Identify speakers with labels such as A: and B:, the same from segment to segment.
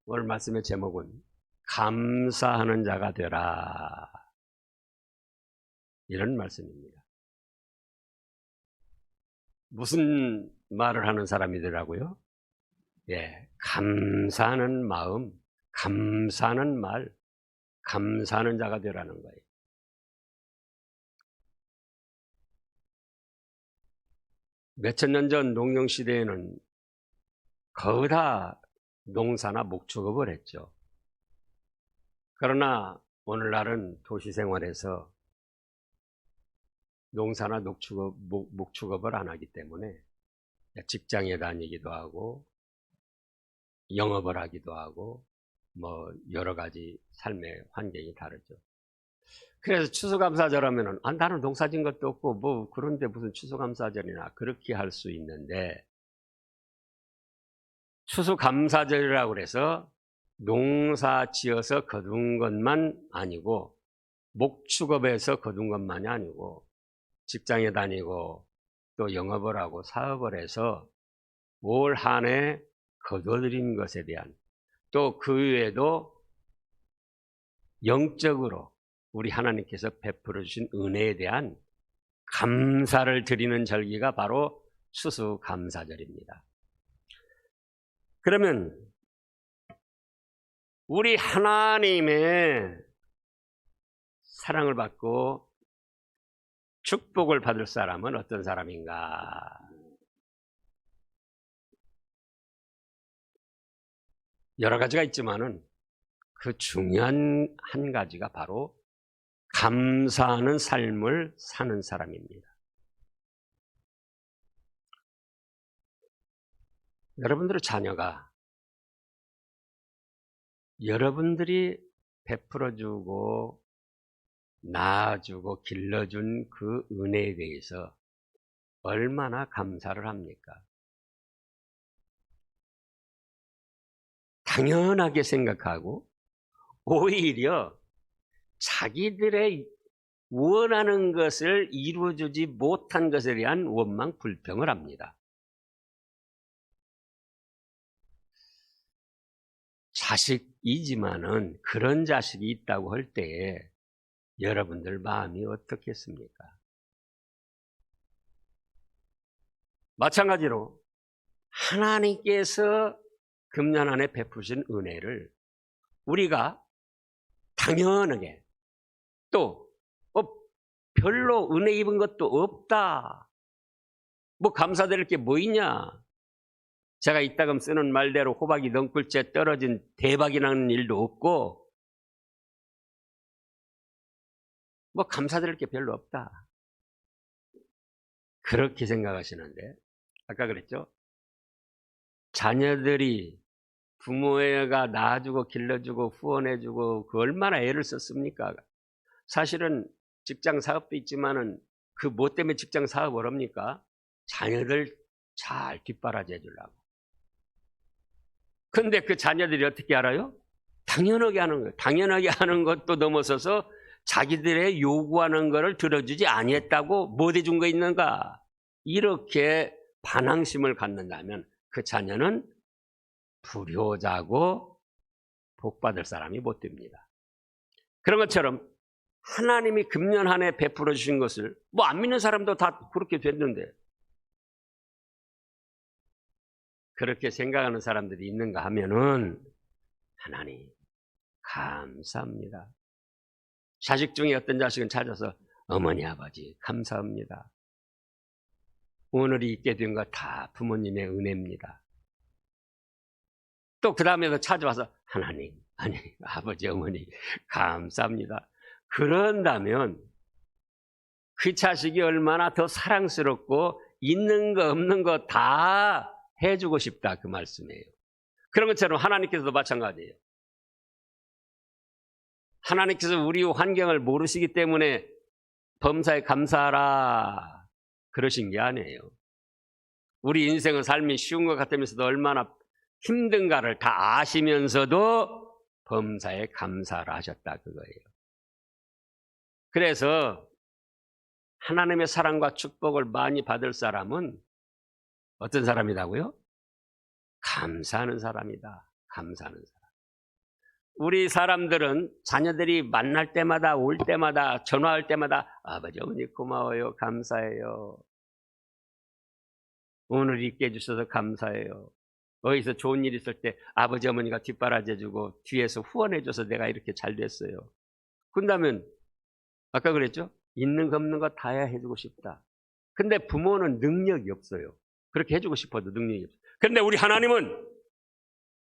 A: 오늘 말씀의 제목은 감사하는 자가 되라, 이런 말씀입니다. 무슨 말을 하는 사람이 되라고요? 예, 감사하는 마음, 감사하는 말, 감사하는 자가 되라는 거예요. 몇천 년 전 농경시대에는 거의 다 농사나 목축업을 했죠. 그러나 오늘날은 도시생활에서 농사나 목축업을 안 하기 때문에 직장에 다니기도 하고 영업을 하기도 하고 뭐 여러 가지 삶의 환경이 다르죠. 그래서 추수감사절 하면은 나는 농사 진 것도 없고 뭐 그런데 무슨 추수감사절이나 그렇게 할 수 있는데, 추수감사절이라고 그래서 농사 지어서 거둔 것만 아니고 목축업에서 거둔 것만이 아니고 직장에 다니고 또 영업을 하고 사업을 해서 올 한 해 거둬들인 것에 대한, 또 그 외에도 영적으로 우리 하나님께서 베풀어 주신 은혜에 대한 감사를 드리는 절기가 바로 추수감사절입니다. 그러면 우리 하나님의 사랑을 받고 축복을 받을 사람은 어떤 사람인가? 여러 가지가 있지만은 그 중요한 한 가지가 바로 감사하는 삶을 사는 사람입니다. 여러분들의 자녀가 여러분들이 베풀어주고 낳아주고 길러준 그 은혜에 대해서 얼마나 감사를 합니까? 당연하게 생각하고 오히려 자기들의 원하는 것을 이루어주지 못한 것에 대한 원망, 불평을 합니다. 자식이지만은 그런 자식이 있다고 할 때에 여러분들 마음이 어떻겠습니까? 마찬가지로 하나님께서 금년 안에 베푸신 은혜를 우리가 당연하게 또 별로 은혜 입은 것도 없다, 뭐 감사드릴 게 뭐 있냐, 제가 이따금 쓰는 말대로 호박이 넝쿨째 떨어진 대박이 나는 일도 없고 뭐 감사드릴 게 별로 없다, 그렇게 생각하시는데, 아까 그랬죠? 자녀들이 부모가 낳아주고 길러주고 후원해주고 그 얼마나 애를 썼습니까? 사실은 직장 사업도 있지만은 그 뭐 때문에 직장 사업을 합니까? 자녀들 잘 뒷바라지 해주려고. 근데 그 자녀들이 어떻게 알아요? 당연하게 하는 거예요. 당연하게 하는 것도 넘어서서 자기들의 요구하는 것을 들어주지 아니했다고 못 해준 거 있는가? 이렇게 반항심을 갖는다면 그 자녀는 불효자고 복받을 사람이 못 됩니다. 그런 것처럼 하나님이 금년 한 해 베풀어 주신 것을 뭐 안 믿는 사람도 다 그렇게 됐는데, 그렇게 생각하는 사람들이 있는가 하면은 하나님 감사합니다. 자식 중에 어떤 자식은 찾아서 어머니 아버지 감사합니다. 오늘이 있게 된 거 다 부모님의 은혜입니다. 또 그 다음에도 찾아와서 하나님, 아니 아버지 어머니 감사합니다. 그런다면 그 자식이 얼마나 더 사랑스럽고 있는 거 없는 거 다 해주고 싶다, 그 말씀이에요. 그런 것처럼 하나님께서도 마찬가지예요. 하나님께서 우리 환경을 모르시기 때문에 범사에 감사하라 그러신 게 아니에요. 우리 인생은 삶이 쉬운 것 같으면서도 얼마나 힘든가를 다 아시면서도 범사에 감사를 하셨다, 그거예요. 그래서 하나님의 사랑과 축복을 많이 받을 사람은 어떤 사람이라고요? 감사하는 사람이다. 감사하는 사람. 우리 사람들은 자녀들이 만날 때마다 올 때마다 전화할 때마다 아버지 어머니 고마워요. 감사해요. 오늘 있게 해주셔서 감사해요. 어디서 좋은 일 있을 때 아버지 어머니가 뒷바라지해주고 뒤에서 후원해줘서 내가 이렇게 잘 됐어요. 그런다면 아까 그랬죠? 있는 거 없는 거 다 해주고 싶다. 근데 부모는 능력이 없어요. 그렇게 해주고 싶어도 능력이 없어요. 그런데 우리 하나님은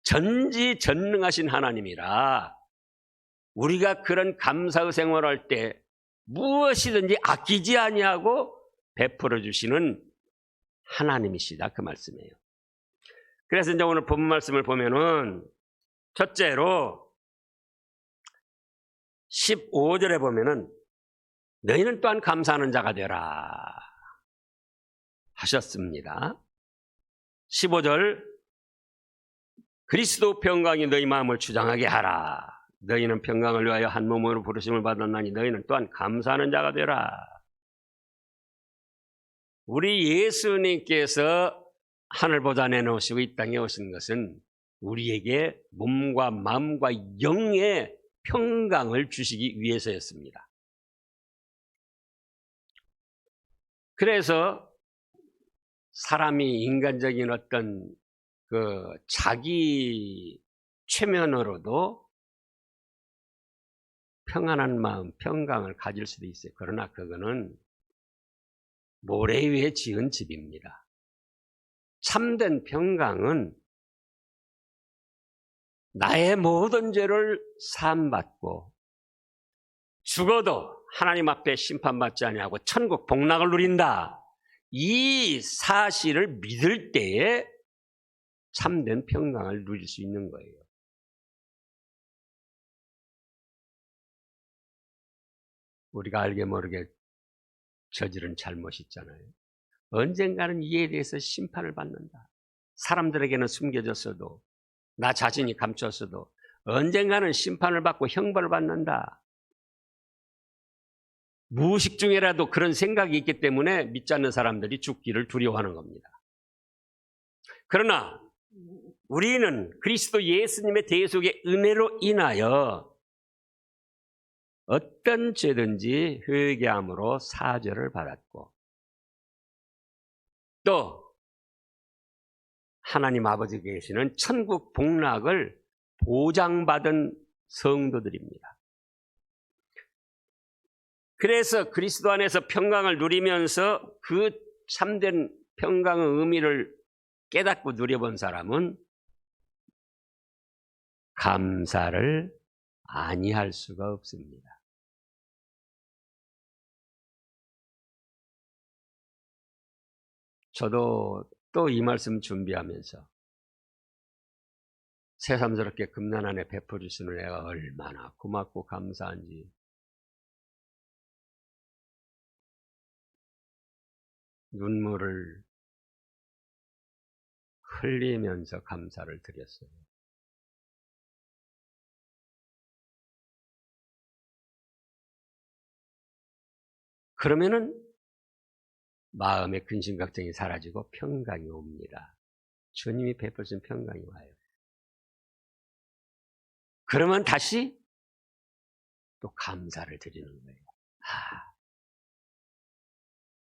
A: 전지전능하신 하나님이라 우리가 그런 감사의 생활할 때 무엇이든지 아끼지 아니하고 베풀어 주시는 하나님이시다 그 말씀이에요. 그래서 이제 오늘 본 말씀을 보면은 첫째로 15절에 보면은 너희는 또한 감사하는 자가 되라 하셨습니다. 15절 그리스도 평강이 너희 마음을 주장하게 하라. 너희는 평강을 위하여 한 몸으로 부르심을 받았나니 너희는 또한 감사하는 자가 되라. 우리 예수님께서 하늘보다 내놓으시고 이 땅에 오신 것은 우리에게 몸과 마음과 영의 평강을 주시기 위해서였습니다. 그래서 사람이 인간적인 어떤 그 자기 최면으로도 평안한 마음, 평강을 가질 수도 있어요. 그러나 그거는 모래 위에 지은 집입니다. 참된 평강은 나의 모든 죄를 사함받고 죽어도 하나님 앞에 심판받지 아니하고 천국 복락을 누린다. 이 사실을 믿을 때에 참된 평강을 누릴 수 있는 거예요. 우리가 알게 모르게 저지른 잘못이 있잖아요. 언젠가는 이에 대해서 심판을 받는다. 사람들에게는 숨겨졌어도 나 자신이 감췄어도 언젠가는 심판을 받고 형벌을 받는다. 무의식 중에라도 그런 생각이 있기 때문에 믿지 않는 사람들이 죽기를 두려워하는 겁니다. 그러나 우리는 그리스도 예수님의 대속의 은혜로 인하여 어떤 죄든지 회개함으로 사죄를 받았고 또 하나님 아버지 계시는 천국 복락을 보장받은 성도들입니다. 그래서 그리스도 안에서 평강을 누리면서 그 참된 평강의 의미를 깨닫고 누려본 사람은 감사를 아니할 수가 없습니다. 저도 또 이 말씀 준비하면서 새삼스럽게 금난 안에 베풀어 주시는 애가 얼마나 고맙고 감사한지 눈물을 흘리면서 감사를 드렸어요. 그러면은 마음의 근심걱정이 사라지고 평강이 옵니다. 주님이 베푸신 평강이 와요. 그러면 다시 또 감사를 드리는 거예요.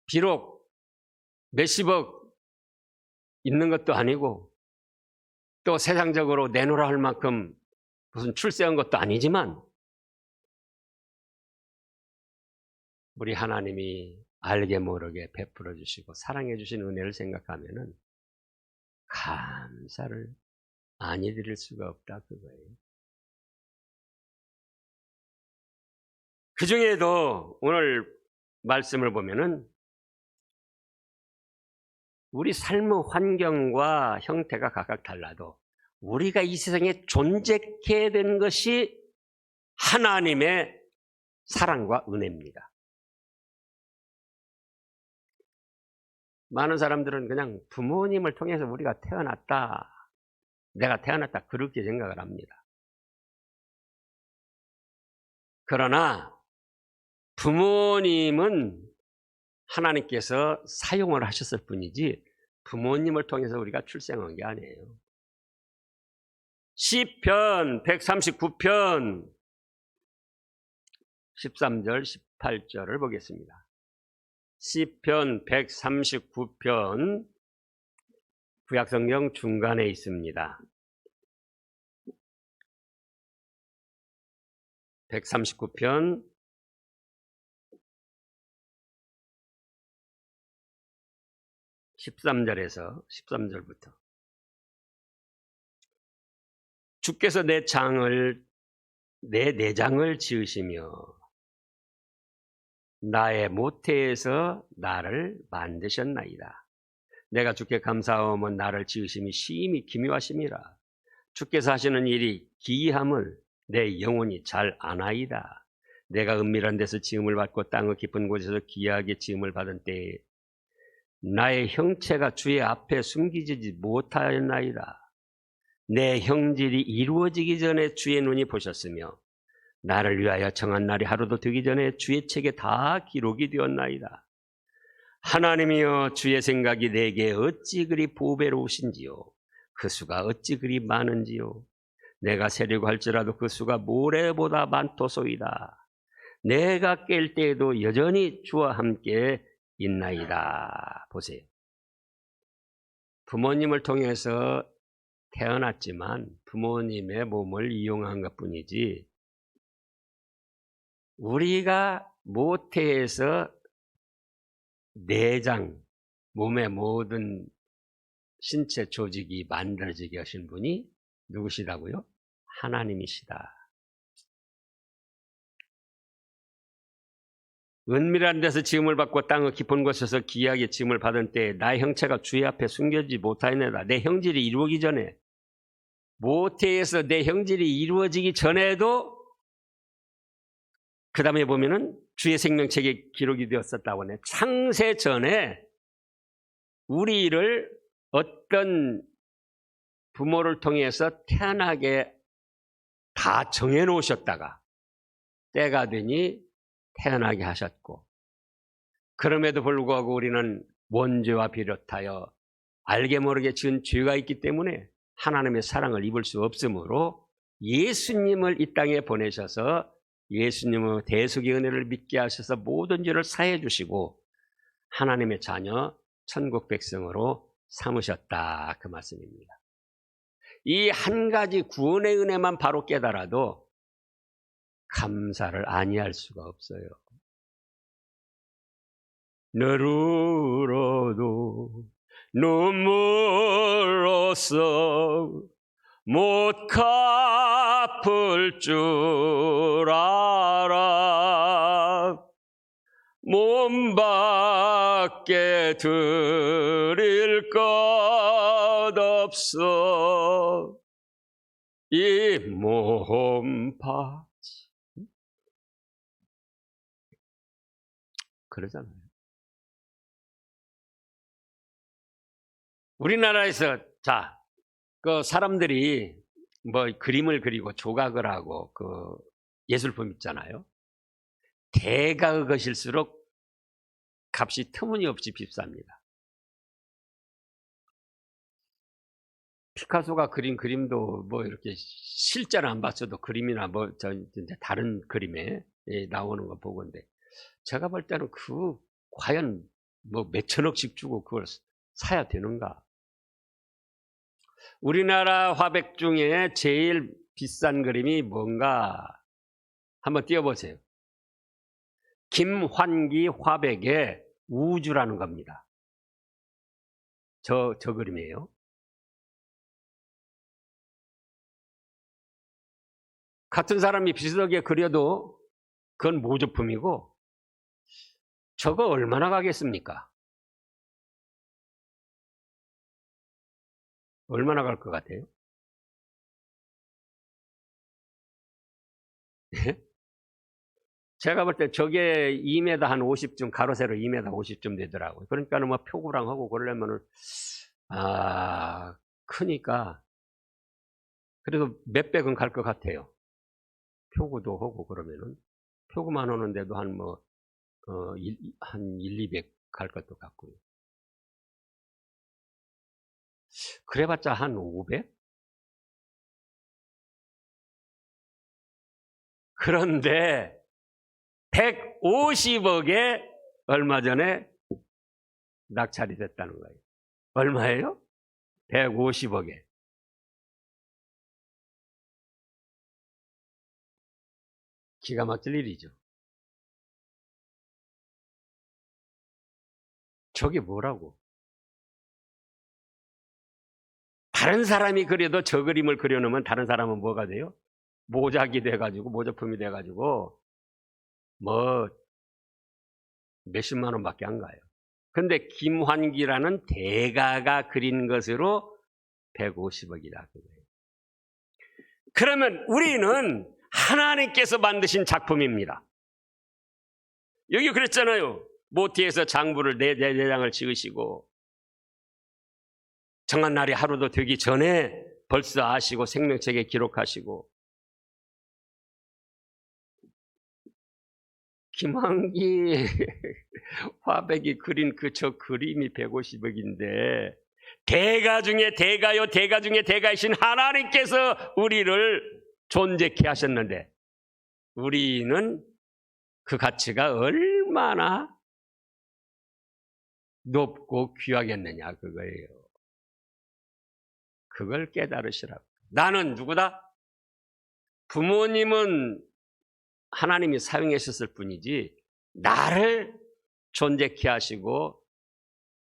A: 비록 몇십억 있는 것도 아니고 또 세상적으로 내놓으라 할 만큼 무슨 출세한 것도 아니지만 우리 하나님이 알게 모르게 베풀어 주시고 사랑해 주신 은혜를 생각하면은 감사를 아니 드릴 수가 없다 그거예요. 그 중에도 오늘 말씀을 보면은 우리 삶의 환경과 형태가 각각 달라도 우리가 이 세상에 존재케 된 것이 하나님의 사랑과 은혜입니다. 많은 사람들은 그냥 부모님을 통해서 우리가 태어났다, 내가 태어났다 그렇게 생각을 합니다. 그러나 부모님은 하나님께서 사용을 하셨을 뿐이지 부모님을 통해서 우리가 출생한 게 아니에요. 시편 139편 13절 18절을 보겠습니다. 시편 139편 구약성경 중간에 있습니다. 139편 13절부터 주께서 내 내장을 지으시며 나의 모태에서 나를 만드셨나이다. 내가 주께 감사하오며 나를 지으심이 심히 기묘하심이라. 주께서 하시는 일이 기이함을 내 영혼이 잘 아나이다. 내가 은밀한 데서 지음을 받고 땅의 깊은 곳에서 기이하게 지음을 받은 때에 나의 형체가 주의 앞에 숨기지 못하였나이다. 내 형질이 이루어지기 전에 주의 눈이 보셨으며 나를 위하여 정한 날이 하루도 되기 전에 주의 책에 다 기록이 되었나이다. 하나님이여, 주의 생각이 내게 어찌 그리 보배로우신지요. 그 수가 어찌 그리 많은지요. 내가 세려고 할지라도 그 수가 모래보다 많도소이다. 내가 깰 때에도 여전히 주와 함께 있나이다. 보세요. 부모님을 통해서 태어났지만 부모님의 몸을 이용한 것뿐이지 우리가 모태에서 내장, 몸의 모든 신체 조직이 만들어지게 하신 분이 누구시다고요? 하나님이시다. 은밀한 데서 지음을 받고 땅의 깊은 곳에서 기이하게 지음을 받은 때에 나의 형체가 주의 앞에 숨겨지지 못하였나이다. 내 형질이 이루어지기 전에, 모태에서 내 형질이 이루어지기 전에도 그 다음에 보면은 주의 생명책에 기록이 되었었다고 하네. 창세 전에 우리를 어떤 부모를 통해서 태어나게 다 정해놓으셨다가 때가 되니 태어나게 하셨고, 그럼에도 불구하고 우리는 원죄와 비롯하여 알게 모르게 지은 죄가 있기 때문에 하나님의 사랑을 입을 수 없으므로 예수님을 이 땅에 보내셔서 예수님의 대속의 은혜를 믿게 하셔서 모든 죄를 사해 주시고 하나님의 자녀 천국 백성으로 삼으셨다, 그 말씀입니다. 이 한 가지 구원의 은혜만 바로 깨달아도 감사를 아니할 수가 없어요. 너를 울어도 눈물로써 못 갚을 줄 알아. 몸 밖에 드릴 것 없어. 이 몸바 그러잖아요. 우리나라에서 그 사람들이 뭐 그림을 그리고 조각을 하고 그 예술품 있잖아요. 대가의 것일수록 값이 터무니없이 비쌉니다. 피카소가 그린 그림도 뭐 이렇게 실제로 안 봤어도 그림이나 뭐 이제 다른 그림에 나오는 거 보건데, 제가 볼 때는 과연 뭐 몇천억씩 주고 그걸 사야 되는가? 우리나라 화백 중에 제일 비싼 그림이 뭔가 한번 띄워보세요. 김환기 화백의 우주라는 겁니다. 저 그림이에요. 같은 사람이 비슷하게 그려도 그건 모조품이고, 저거 얼마나 가겠습니까? 얼마나 갈 것 같아요? 제가 볼 때 저게 2m 한 50쯤, 가로 세로 2m 50쯤 되더라고요. 그러니까는 뭐 표구랑 하고 그러려면은, 크니까, 그래도 몇백은 갈 것 같아요. 표구도 하고 그러면은. 표구만 하는데도 한 200 갈 것도 같고요. 그래봤자 한 500? 그런데 150억에 얼마 전에 낙찰이 됐다는 거예요. 얼마예요? 150억에. 기가 막힐 일이죠. 저게 뭐라고? 다른 사람이 그려도 저 그림을 그려놓으면 다른 사람은 뭐가 돼요? 모작이 돼가지고, 모조품이 돼가지고, 뭐, 몇십만 원밖에 안 가요. 근데 김환기라는 대가가 그린 것으로 150억이다. 그러면 우리는 하나님께서 만드신 작품입니다. 여기 그랬잖아요. 모티에서 장부를 네 장을 지으시고 정한 날이 하루도 되기 전에 벌써 아시고 생명책에 기록하시고, 김환기 화백이 그린 저 그림이 150억인데 대가 중에 대가요 대가 중에 대가이신 하나님께서 우리를 존재케 하셨는데 우리는 그 가치가 얼마나 높고 귀하겠느냐 그거예요. 그걸 깨달으시라고. 나는 누구다? 부모님은 하나님이 사용하셨을 뿐이지 나를 존재케 하시고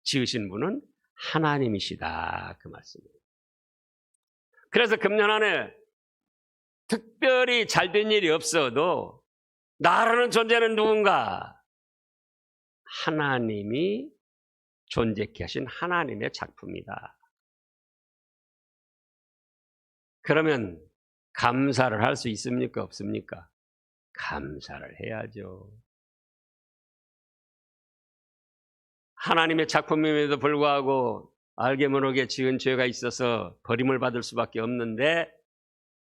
A: 지으신 분은 하나님이시다 그 말씀이에요. 그래서 금년 안에 특별히 잘된 일이 없어도 나라는 존재는 누군가? 하나님이 존재케 하신 하나님의 작품이다. 그러면 감사를 할 수 있습니까? 없습니까? 감사를 해야죠. 하나님의 작품임에도 불구하고 알게 모르게 지은 죄가 있어서 버림을 받을 수밖에 없는데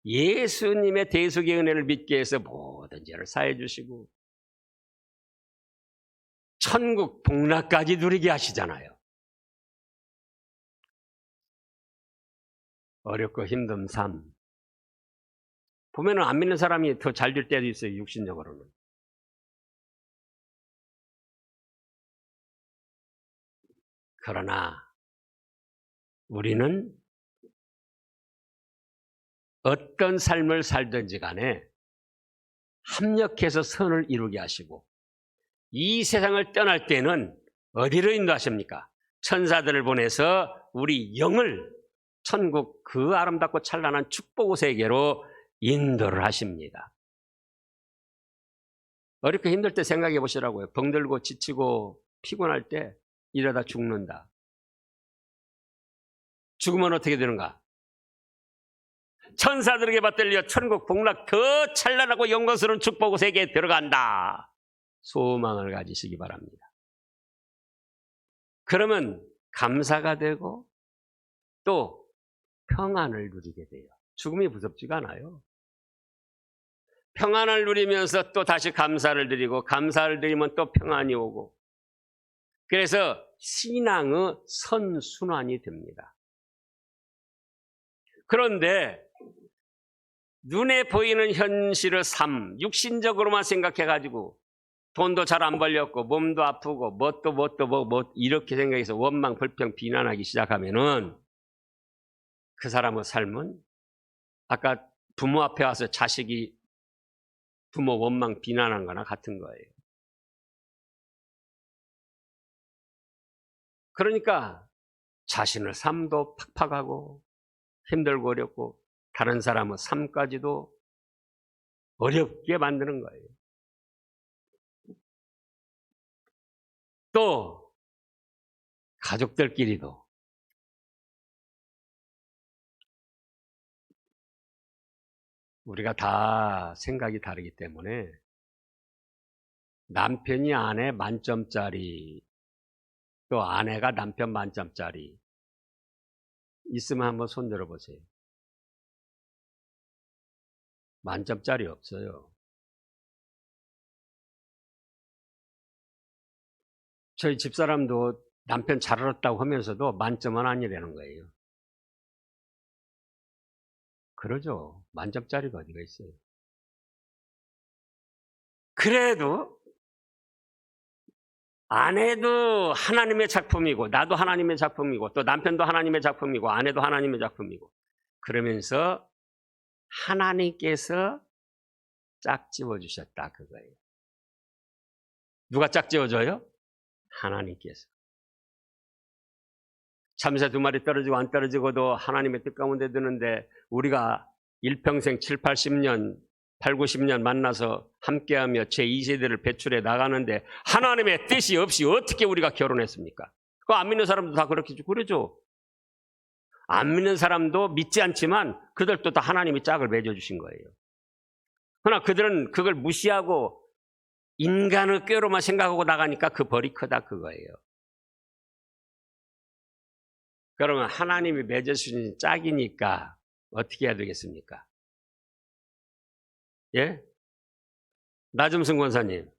A: 예수님의 대속의 은혜를 믿게 해서 모든 죄를 사해 주시고 천국 복락까지 누리게 하시잖아요. 어렵고 힘든 삶. 보면은 안 믿는 사람이 더 잘 될 때도 있어요, 육신적으로는. 그러나 우리는 어떤 삶을 살든지 간에 합력해서 선을 이루게 하시고 이 세상을 떠날 때는 어디로 인도하십니까? 천사들을 보내서 우리 영을 천국 그 아름답고 찬란한 축복 세계로 인도를 하십니다. 어렵게 힘들 때 생각해 보시라고요. 병들고 지치고 피곤할 때 이러다 죽는다. 죽으면 어떻게 되는가? 천사들에게 받들려 천국 복락 더 찬란하고 영광스러운 축복 세계에 들어간다. 소망을 가지시기 바랍니다. 그러면 감사가 되고 또 평안을 누리게 돼요. 죽음이 무섭지가 않아요. 평안을 누리면서 또 다시 감사를 드리고 감사를 드리면 또 평안이 오고 그래서 신앙의 선순환이 됩니다. 그런데 눈에 보이는 현실의 삶, 육신적으로만 생각해가지고 돈도 잘 안 벌렸고 몸도 아프고 뭐 이렇게 생각해서 원망, 불평, 비난하기 시작하면은 그 사람의 삶은 아까 부모 앞에 와서 자식이 부모 원망, 비난한 거나 같은 거예요. 그러니까 자신의 삶도 팍팍하고 힘들고 어렵고 다른 사람의 삶까지도 어렵게 만드는 거예요. 또 가족들끼리도 우리가 다 생각이 다르기 때문에 남편이 아내 만점짜리 또 아내가 남편 만점짜리 있으면 한번 손 들어보세요. 만점짜리 없어요. 저희 집사람도 남편 잘 알았다고 하면서도 만점은 아니라는 거예요. 그러죠. 만점짜리가 어디가 있어요. 그래도 아내도 하나님의 작품이고 나도 하나님의 작품이고 또 남편도 하나님의 작품이고 아내도 하나님의 작품이고 그러면서 하나님께서 짝지어 주셨다 그거예요. 누가 짝지어 줘요? 하나님께서. 참새 2마리 떨어지고 안 떨어지고도 하나님의 뜻 가운데 드는데 우리가 일평생 7, 80년 8, 90년 만나서 함께하며 제2세대를 배출해 나가는데 하나님의 뜻이 없이 어떻게 우리가 결혼했습니까? 그거 안 믿는 사람도 다 그렇게 그러죠. 안 믿는 사람도 믿지 않지만 그들도 다 하나님이 짝을 맺어주신 거예요. 그러나 그들은 그걸 무시하고 인간의 꾀로만 생각하고 나가니까 그 벌이 크다 그거예요. 그러면 하나님이 맺어주신 짝이니까 어떻게 해야 되겠습니까? 예? 나점순 권사님.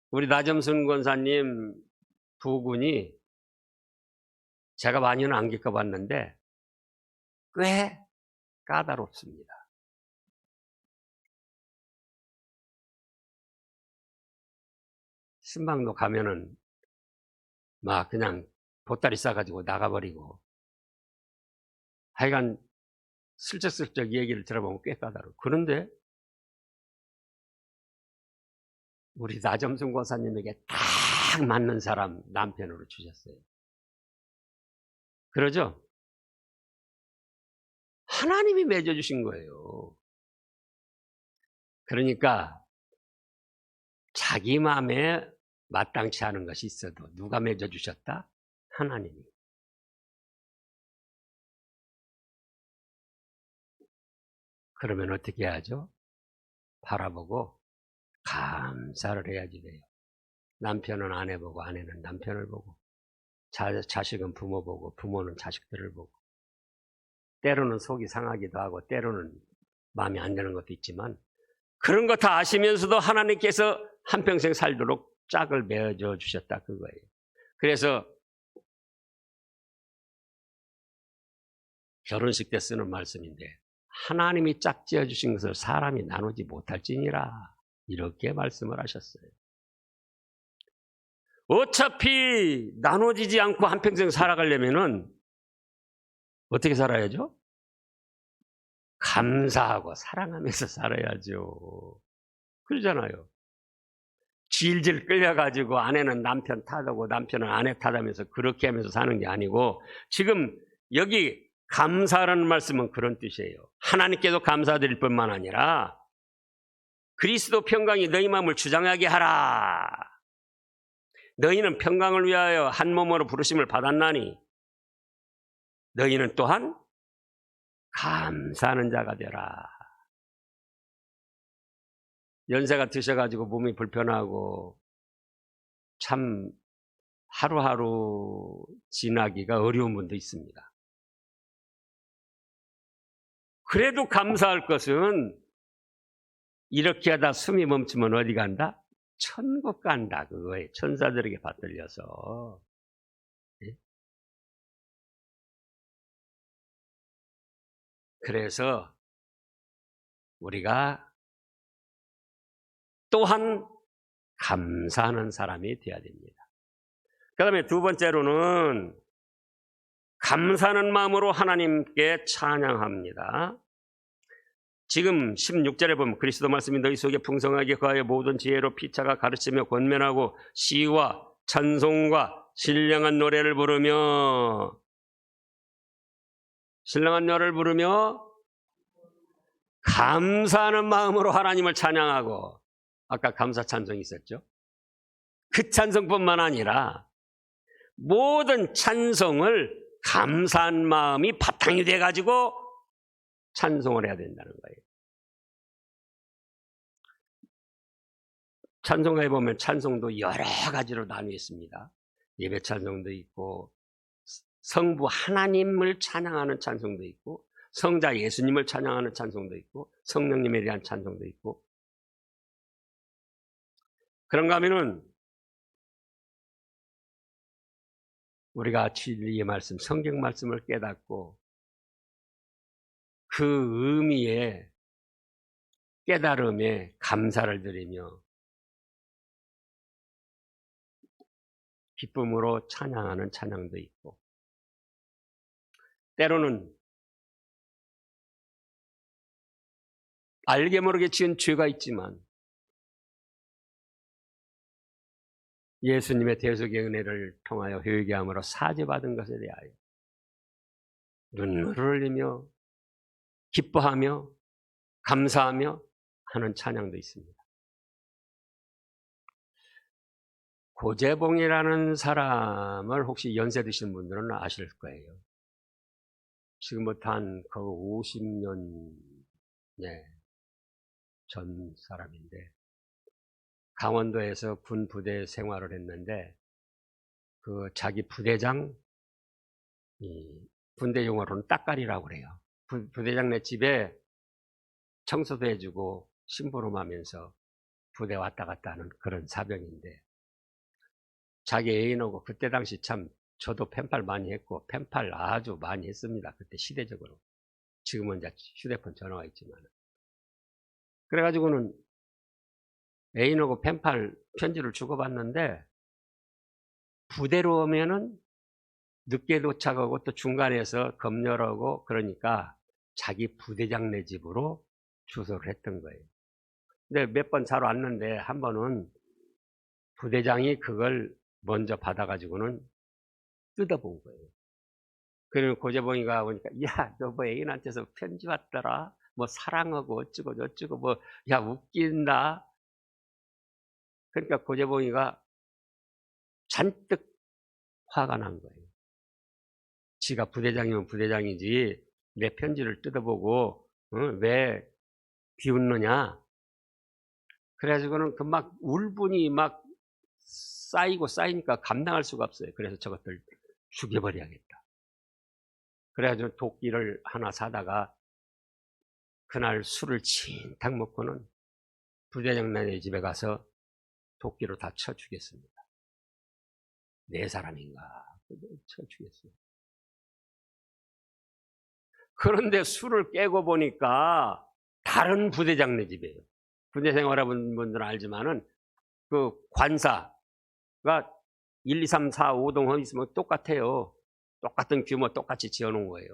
A: 우리 나점순 권사님 부군이 제가 많이는 안 겪어봤는데 꽤 까다롭습니다. 신방도 가면은 막 그냥 보따리 싸가지고 나가버리고 하여간 슬쩍슬쩍 얘기를 들어보면 꽤 까다로워. 그런데 우리 나점순 권사님에게 딱 맞는 사람 남편으로 주셨어요. 그러죠? 하나님이 맺어주신 거예요. 그러니까 자기 마음에 마땅치 않은 것이 있어도 누가 맺어주셨다? 하나님이. 그러면 어떻게 해야죠? 바라보고 감사를 해야지 돼요. 남편은 아내 보고 아내는 남편을 보고 자식은 부모 보고 부모는 자식들을 보고 때로는 속이 상하기도 하고 때로는 마음에 안 드는 것도 있지만 그런 거 다 아시면서도 하나님께서 한평생 살도록 짝을 맺어 주셨다 그거예요. 그래서 결혼식 때 쓰는 말씀인데 하나님이 짝지어 주신 것을 사람이 나누지 못할지니라 이렇게 말씀을 하셨어요. 어차피 나눠지지 않고 한평생 살아가려면은 어떻게 살아야죠? 감사하고 사랑하면서 살아야죠. 그러잖아요. 질질 끌려가지고 아내는 남편 탓하고 남편은 아내 탓하면서 그렇게 하면서 사는 게 아니고 지금 여기 감사라는 말씀은 그런 뜻이에요. 하나님께도 감사드릴 뿐만 아니라 그리스도 평강이 너희 마음을 주장하게 하라. 너희는 평강을 위하여 한 몸으로 부르심을 받았나니 너희는 또한 감사하는 자가 되라. 연세가 드셔가지고 몸이 불편하고 참 하루하루 지나기가 어려운 분도 있습니다. 그래도 감사할 것은 이렇게 하다 숨이 멈추면 어디 간다? 천국 간다 그거예요. 천사들에게 받들려서. 그래서 우리가 또한 감사하는 사람이 되어야 됩니다. 그 다음에 두 번째로는 감사하는 마음으로 하나님께 찬양합니다. 지금 16절에 보면 그리스도 말씀이 너희 속에 풍성하게 거하여 모든 지혜로 피차가 가르치며 권면하고 시와 찬송과 신령한 노래를 부르며 감사하는 마음으로 하나님을 찬양하고 아까 감사 찬송이 있었죠. 그 찬송뿐만 아니라 모든 찬송을 감사한 마음이 바탕이 돼가지고 찬송을 해야 된다는 거예요. 찬송가에 보면 찬송도 여러 가지로 나뉘어 있습니다. 예배 찬송도 있고 성부 하나님을 찬양하는 찬송도 있고 성자 예수님을 찬양하는 찬송도 있고 성령님에 대한 찬송도 있고 그런가 하면은 우리가 진리의 말씀, 성경 말씀을 깨닫고 그 의미에 깨달음에 감사를 드리며 기쁨으로 찬양하는 찬양도 있고, 때로는 알게 모르게 지은 죄가 있지만 예수님의 대속의 은혜를 통하여 회개함으로 사죄받은 것에 대하여 눈물을 흘리며 기뻐하며 감사하며 하는 찬양도 있습니다. 고재봉이라는 사람을 혹시 연세 드신 분들은 아실 거예요. 지금부터 한 거의 50년 전 사람인데, 강원도에서 군 부대 생활을 했는데, 그 자기 부대장, 군대 용어로는 따까리라고 그래요. 부대장네 집에 청소도 해주고 심부름하면서 부대 왔다 갔다 하는 그런 사병인데, 자기 애인하고 그때 당시 참 저도 펜팔 많이 했고 펜팔 아주 많이 했습니다. 그때 시대적으로. 지금은 이제 휴대폰 전화가 있지만. 그래가지고는 애인하고 펜팔 편지를 주고받는데, 부대로 오면은 늦게 도착하고 또 중간에서 검열하고 그러니까 자기 부대장네 집으로 주소를 했던 거예요. 근데 몇 번 잘 왔는데 한 번은 부대장이 그걸 먼저 받아가지고는 뜯어본 거예요. 그러면 고재봉이가 보니까, 야, 너 뭐 애인한테서 편지 왔더라? 뭐 사랑하고 어쩌고 저쩌고 뭐, 야, 웃긴다. 그러니까 고재봉이가 잔뜩 화가 난 거예요. 지가 부대장이면 부대장이지 내 편지를 뜯어보고 왜 비웃느냐. 그래가지고는 그 막 울분이 막 쌓이고 쌓이니까 감당할 수가 없어요. 그래서 저것들 죽여버려야겠다. 그래가지고 도끼를 하나 사다가 그날 술을 진탕 먹고는 부대장네 집에 가서 도끼로 다 쳐 죽였습니다. 네 사람인가 쳐 죽였어요. 그런데 술을 깨고 보니까 다른 부대장네 집이에요. 군대 생활해본 분들은 알지만은 그 관사가 1, 2, 3, 4, 5동 있으면 똑같아요. 똑같은 규모 똑같이 지어놓은 거예요.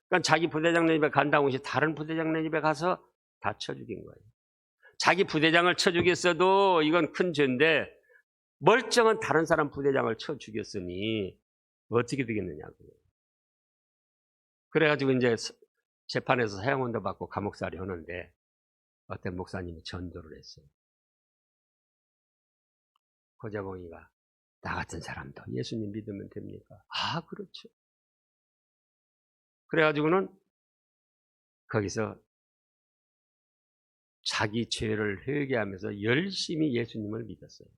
A: 그러니까 자기 부대장네 집에 간다고 해서 다른 부대장네 집에 가서 다 쳐 죽인 거예요. 자기 부대장을 쳐 죽였어도 이건 큰 죄인데 멀쩡한 다른 사람 부대장을 쳐 죽였으니 어떻게 되겠느냐고요. 그래가지고 이제 재판에서 사형원도 받고 감옥살이 하는데 어떤 목사님이 전도를 했어요. 고재봉이가 나 같은 사람도 예수님 믿으면 됩니까? 아, 그렇죠. 그래가지고는 거기서 자기 죄를 회개하면서 열심히 예수님을 믿었어요.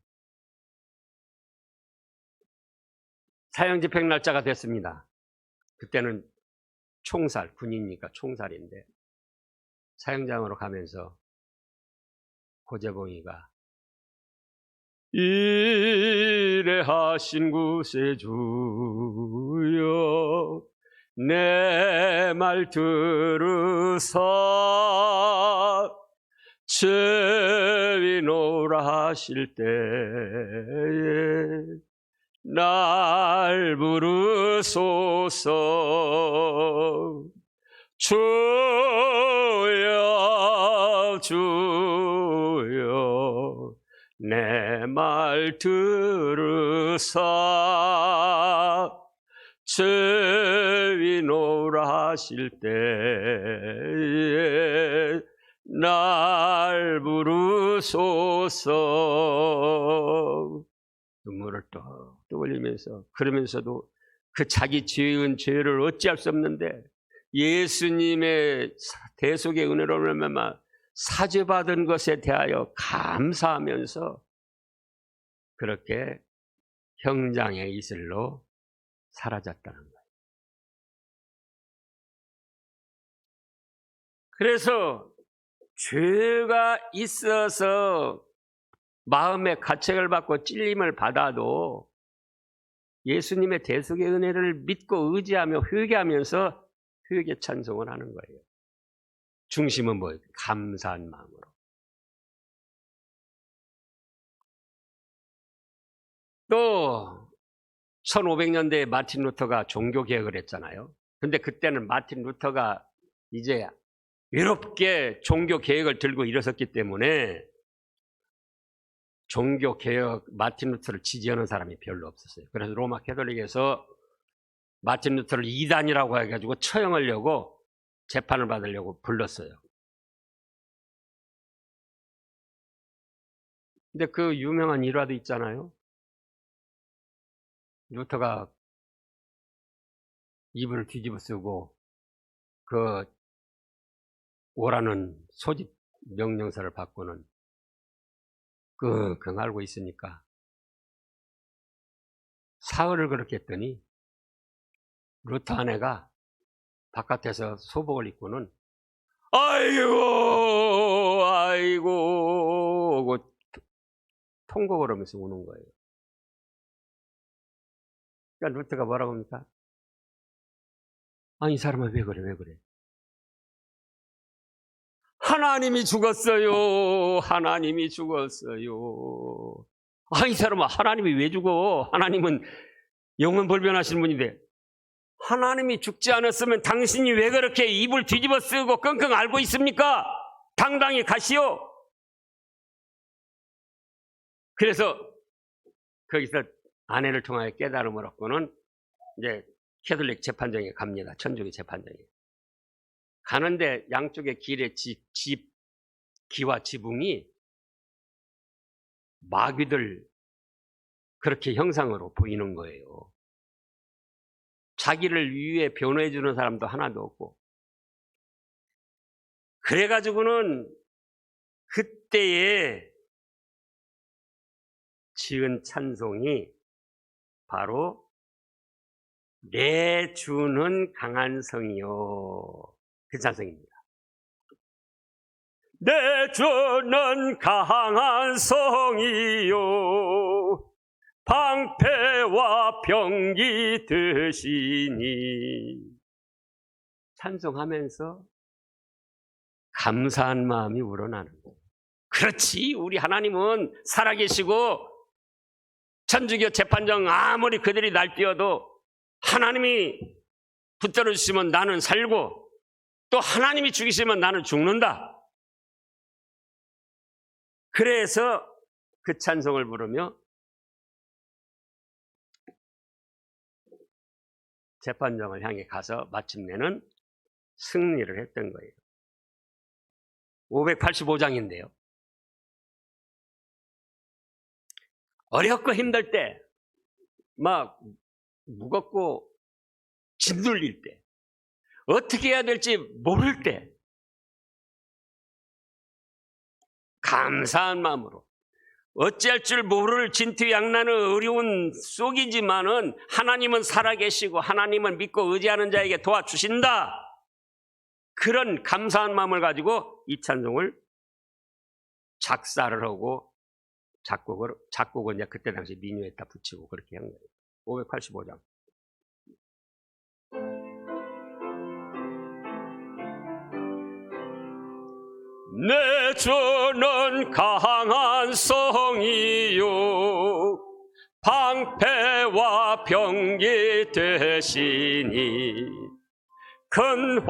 A: 사형 집행 날짜가 됐습니다. 그때는 총살, 군인이니까 총살인데 사형장으로 가면서 고재봉이가 이래 하신 구세주여 내 말 들으사 죄위노라 하실 때에 날 부르소서. 주여 주여 내 말 들으사 죄위노라 하실 때에 날 부르소서. 눈물을 뚝뚝 흘리면서, 그러면서도 그 자기 지은 죄를 어찌할 수 없는데 예수님의 대속의 은혜로 말미암아 사죄받은 것에 대하여 감사하면서 그렇게 형장의 이슬로 사라졌다는 거예요. 그래서 죄가 있어서 마음의 가책을 받고 찔림을 받아도 예수님의 대속의 은혜를 믿고 의지하며 회개하면서 회개 찬송을 하는 거예요. 중심은 뭐예요? 감사한 마음으로. 또 1500년대에 마틴 루터가 종교개혁을 했잖아요. 근데 그때는 마틴 루터가 이제 외롭게 종교개혁을 들고 일어섰기 때문에 종교개혁 마틴 루터를 지지하는 사람이 별로 없었어요. 그래서 로마 캐톨릭에서 마틴 루터를 이단이라고 해가지고 처형하려고 재판을 받으려고 불렀어요. 근데 그 유명한 일화도 있잖아요. 루터가 이불을 뒤집어 쓰고 그 오라는 소집 명령서를 받고는 끙끙 앓고 있으니까 사흘을 그렇게 했더니 루터 아내가 바깥에서 소복을 입고는 아이고 아이고 하고 통곡을 하면서 우는 거예요. 그러니까 루터가 뭐라고 합니까? 아니 이 사람은 왜 그래 왜 그래? 하나님이 죽었어요. 하나님이 죽었어요. 아, 이 사람아, 하나님이 왜 죽어? 하나님은 영원 불변하신 분인데. 하나님이 죽지 않았으면 당신이 왜 그렇게 입을 뒤집어 쓰고 끙끙 앓고 있습니까? 당당히 가시오. 그래서 거기서 아내를 통하여 깨달음을 얻고는 이제 캐톨릭 재판정에 갑니다. 천주교 재판정에. 가는데 양쪽의 길에 기와 지붕이 마귀들 그렇게 형상으로 보이는 거예요. 자기를 위해 변호해 주는 사람도 하나도 없고. 그래가지고는 그때에 지은 찬송이 바로 내 주는 강한 성이요. 그 찬송입니다. 내 주는 강한 성이요 방패와 병기 드시니. 찬송하면서 감사한 마음이 우러나는 거예요. 그렇지, 우리 하나님은 살아계시고 천주교 재판정 아무리 그들이 날뛰어도 하나님이 붙들어 주시면 나는 살고 또 하나님이 죽이시면 나는 죽는다. 그래서 그 찬송을 부르며 재판정을 향해 가서 마침내는 승리를 했던 거예요. 585장인데요. 어렵고 힘들 때, 막 무겁고 짓눌릴 때, 어떻게 해야 될지 모를 때 감사한 마음으로 어찌할 줄 모를 진퇴양난의 어려운 속이지만은 하나님은 살아계시고 하나님을 믿고 의지하는 자에게 도와주신다. 그런 감사한 마음을 가지고 이 찬송을 작사를 하고 작곡을 이제 그때 당시 민요에다 붙이고 그렇게 한 거예요. 585장. 내 주는 강한 성이요 방패와 병기 되시니 큰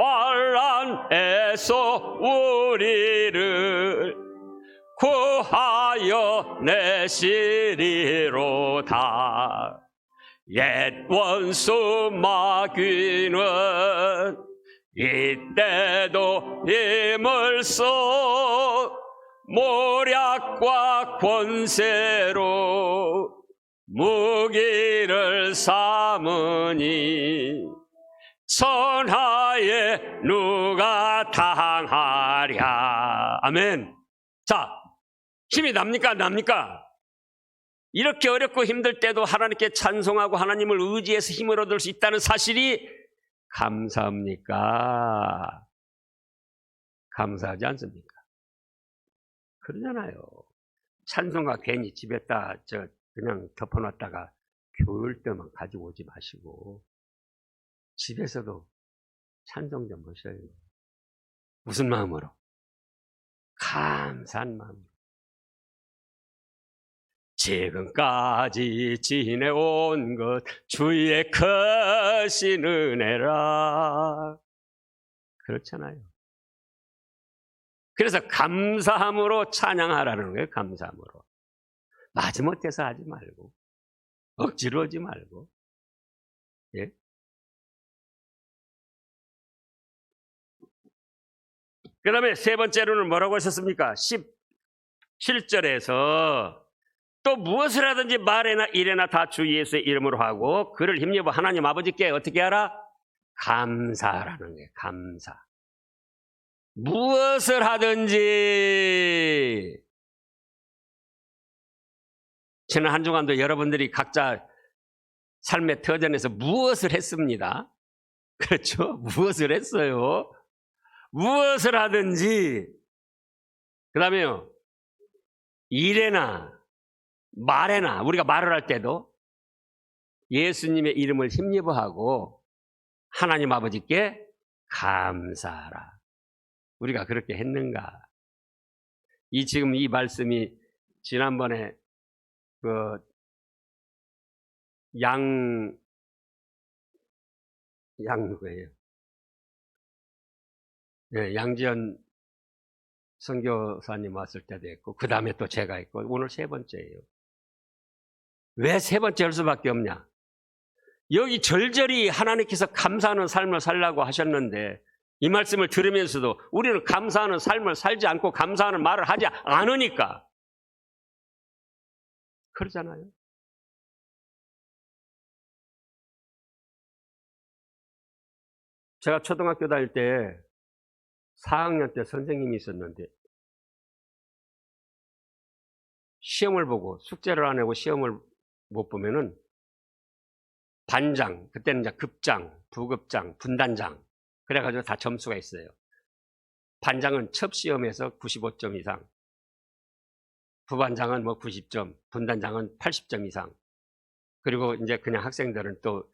A: 환난에서 우리를 구하여 내시리로다. 옛 원수 마귀는 이때도 힘을 써 모략과 권세로 무기를 삼으니 천하에 누가 당하랴. 아멘. 자, 힘이 납니까? 납니까? 이렇게 어렵고 힘들 때도 하나님께 찬송하고 하나님을 의지해서 힘을 얻을 수 있다는 사실이 감사합니까? 감사하지 않습니까? 그러잖아요. 찬송가 괜히 집에다 그냥 덮어놨다가 교회 때만 가지고 오지 마시고 집에서도 찬송 좀 하셔요. 무슨 마음으로? 감사한 마음으로. 지금까지 지내온 것 주의 크신 은혜라. 그렇잖아요. 그래서 감사함으로 찬양하라는 거예요. 감사함으로. 마지못해서 하지 말고, 억지로 하지 말고. 예? 그 다음에 세 번째로는 뭐라고 하셨습니까? 17절에서 또 무엇을 하든지 말에나 일에나 다 주 예수의 이름으로 하고 그를 힘입어 하나님 아버지께 어떻게 하라? 감사하라는 거예요. 감사. 무엇을 하든지. 지난 한 주간도 여러분들이 각자 삶의 터전에서 무엇을 했습니다. 그렇죠? 무엇을 했어요? 무엇을 하든지. 그 다음에요, 일에나 말에나, 우리가 말을 할 때도 예수님의 이름을 힘입어하고 하나님 아버지께 감사하라. 우리가 그렇게 했는가? 지금 이 말씀이 지난번에 누구예요? 네, 양지연 선교사님 왔을 때도 했고, 그 다음에 또 제가 했고, 오늘 세 번째예요. 왜 세 번째 할 수밖에 없냐? 여기 절절히 하나님께서 감사하는 삶을 살라고 하셨는데, 이 말씀을 들으면서도 우리는 감사하는 삶을 살지 않고 감사하는 말을 하지 않으니까. 그러잖아요. 제가 초등학교 다닐 때 4학년 때 선생님이 있었는데 시험을 보고 숙제를 안 하고 시험을 못 보면은 반장, 그때는 이제 급장, 부급장, 분단장 그래가지고 다 점수가 있어요. 반장은 첫 시험에서 95점 이상, 부반장은 뭐 90점, 분단장은 80점 이상, 그리고 이제 그냥 학생들은 또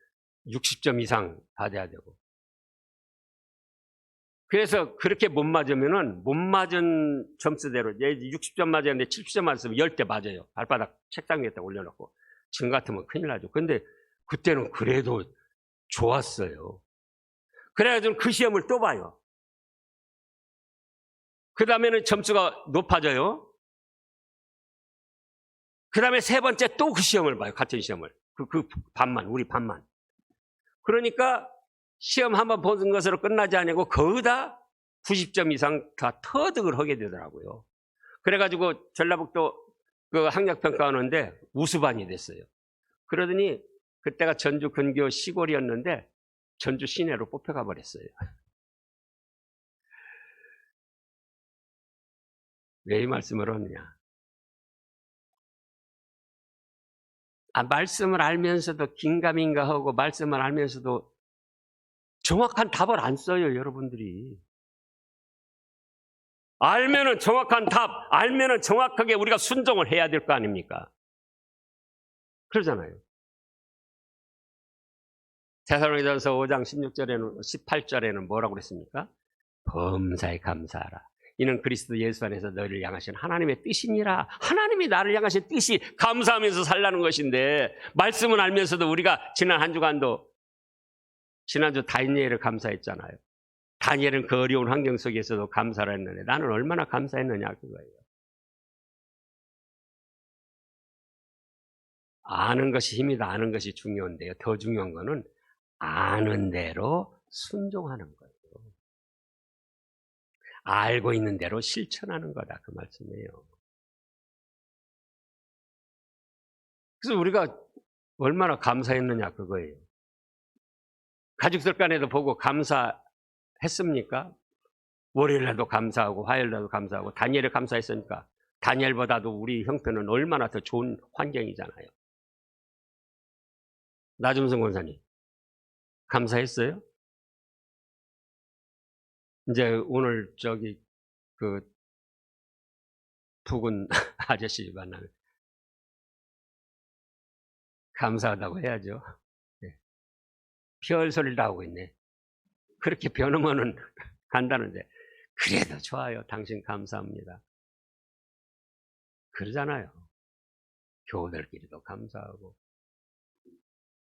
A: 60점 이상 받아야 되고. 그래서 그렇게 못 맞으면은 못 맞은 점수대로 60점 맞았는데 70점 맞으면 10대 맞아요. 발바닥 책상 위에다 올려놓고. 지금 같으면 큰일 나죠. 근데 그때는 그래도 좋았어요. 그래가지고 그 시험을 또 봐요. 그 다음에는 점수가 높아져요. 그 다음에 세 번째 또 그 시험을 봐요. 같은 시험을. 그 반만, 우리 반만. 그러니까 시험 한번 보는 것으로 끝나지 않고 거기다 90점 이상 다 터득을 하게 되더라고요. 그래가지고 전라북도 그 학력평가 하는데 우수반이 됐어요. 그러더니 그때가 전주 근교 시골이었는데 전주 시내로 뽑혀가 버렸어요. 왜 이 말씀을 하느냐? 말씀을 알면서도 긴가민가하고 말씀을 알면서도 정확한 답을 안 써요, 여러분들이. 알면은 정확한 답, 알면은 정확하게 우리가 순종을 해야 될 거 아닙니까? 그러잖아요. 데살로니가서 5장 18절에는 뭐라고 그랬습니까? 범사에 감사하라. 이는 그리스도 예수 안에서 너희를 향하신 하나님의 뜻이니라. 하나님이 나를 향하신 뜻이 감사하면서 살라는 것인데, 말씀은 알면서도 우리가 지난 한 주간도 지난주 다니엘을 감사했잖아요. 다니엘은 그 어려운 환경 속에서도 감사를 했는데 나는 얼마나 감사했느냐 그거예요. 아는 것이 힘이다. 아는 것이 중요한데요. 더 중요한 거는 아는 대로 순종하는 거예요. 알고 있는 대로 실천하는 거다. 그 말씀이에요. 그래서 우리가 얼마나 감사했느냐 그거예요. 가족들 간에도 보고 감사했습니까? 월요일날도 감사하고 화요일날도 감사하고 다니엘에 감사했으니까 다니엘보다도 우리 형편은 얼마나 더 좋은 환경이잖아요. 나중성 권사님 감사했어요? 이제 오늘 그 부근 아저씨 만나면 감사하다고 해야죠. 네. 별소리를 다 하고 있네. 그렇게 변하면은 간다는데 그래도 좋아요. 당신 감사합니다. 그러잖아요. 교우들끼리도 감사하고,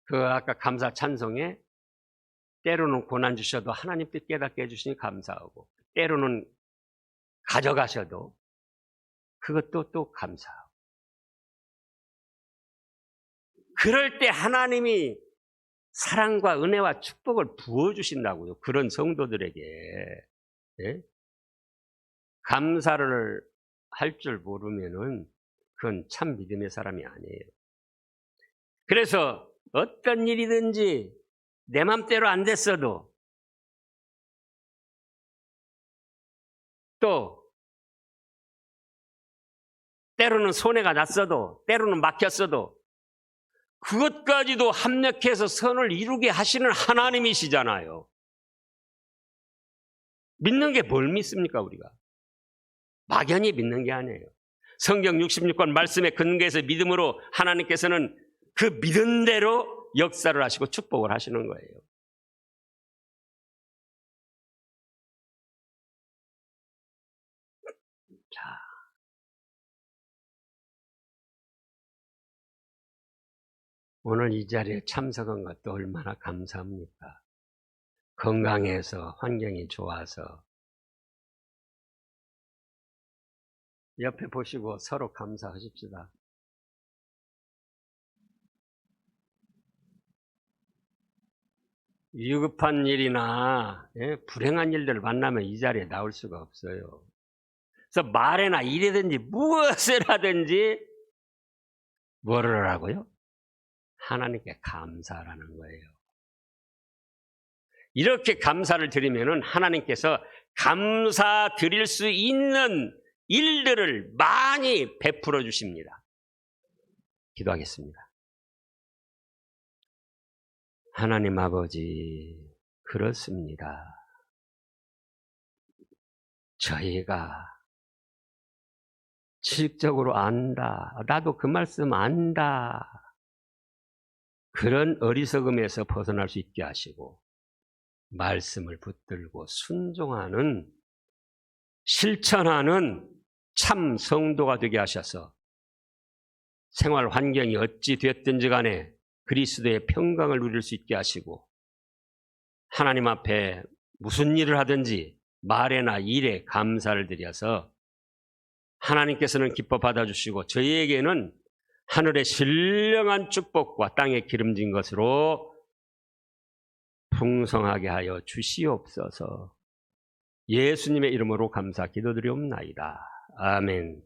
A: 그 아까 감사 찬송에 때로는 고난 주셔도 하나님께 깨닫게 해주시니 감사하고, 때로는 가져가셔도 그것도 또 감사하고, 그럴 때 하나님이 사랑과 은혜와 축복을 부어주신다고요. 그런 성도들에게. 예? 감사를 할 줄 모르면은 그건 참 믿음의 사람이 아니에요. 그래서 어떤 일이든지 내 맘대로 안 됐어도, 또 때로는 손해가 났어도, 때로는 막혔어도 그것까지도 합력해서 선을 이루게 하시는 하나님이시잖아요. 믿는 게 뭘 믿습니까, 우리가? 막연히 믿는 게 아니에요. 성경 66권 말씀에 근거해서 믿음으로 하나님께서는 그 믿은 대로 역사를 하시고 축복을 하시는 거예요. 자, 오늘 이 자리에 참석한 것도 얼마나 감사합니까? 건강해서, 환경이 좋아서. 옆에 보시고 서로 감사하십시다. 위급한 일이나 불행한 일들을 만나면 이 자리에 나올 수가 없어요. 그래서 말에나 일이든지 무엇을 하든지 뭐를 하라고요? 하나님께 감사라는 거예요. 이렇게 감사를 드리면은 하나님께서 감사 드릴 수 있는 일들을 많이 베풀어 주십니다. 기도하겠습니다. 하나님 아버지, 그렇습니다. 저희가 지식적으로 안다, 나도 그 말씀 안다, 그런 어리석음에서 벗어날 수 있게 하시고 말씀을 붙들고 순종하는, 실천하는 참 성도가 되게 하셔서 생활 환경이 어찌 되었든지 간에 그리스도의 평강을 누릴 수 있게 하시고, 하나님 앞에 무슨 일을 하든지 말에나 일에 감사를 드려서 하나님께서는 기뻐 받아주시고 저희에게는 하늘의 신령한 축복과 땅에 기름진 것으로 풍성하게 하여 주시옵소서. 예수님의 이름으로 감사 기도드리옵나이다. 아멘.